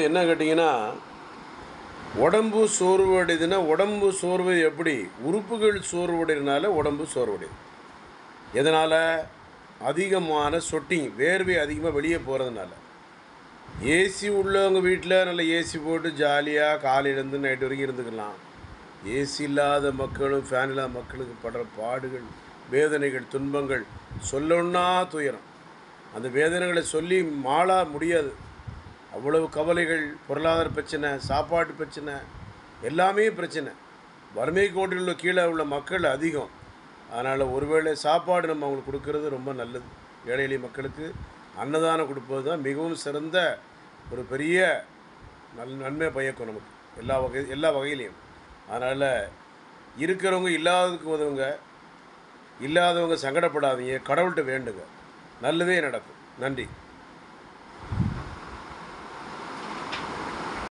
என்ன கேட்டிங்கன்னா, உடம்பு சோர்வடையுதுன்னா, உடம்பு சோர்வு எப்படி? உறுப்புகள் சோர்வடைறனால உடம்பு சோர்வடையுது. எதனால? அதிகமான சொட்டிங், வேர்வை அதிகமா வெளிய போறதுனால. ஏசி உள்ளவங்க வீட்ல நல்ல ஏசி போட்டு ஜாலியா காலையிலேருந்து நைட் வரைக்கும் இருந்துக்கலாம். ஏசி இல்லாத மக்களும், ஃபேன் இல்லாத மக்களுக்கு படுற பாடுகள், வேதனைகள், துன்பங்கள் சொல்லொண்ணா துயரம். அந்த வேதனைகள சொல்லி மாள முடியாது. அவ்வளவு கவலைகள், பொருளாதார பிரச்சனை, சாப்பாட்டு பிரச்சனை, எல்லாமே பிரச்சனை. வறுமை கோட்டில் உள்ள கீழ உள்ள மக்கள் அதிகம். அதனால் ஒருவேளை சாப்பாடு நம்ம அவங்களுக்கு கொடுக்கறது ரொம்ப நல்லது. ஏழை எளிய மக்களுக்கு அன்னதானம் கொடுப்பது தான் மிகவும் சிறந்த ஒரு பெரிய நன்மை பயக்கும் நமக்கு. எல்லா வகையிலையும். அதனால் இருக்கிறவங்க இல்லாததுக்கு உதவுங்க. இல்லாதவங்க சங்கடப்படாதீங்க. கடவுள்கிட்ட வேண்டுங்க. நல்லதே நடக்கும். நன்றி.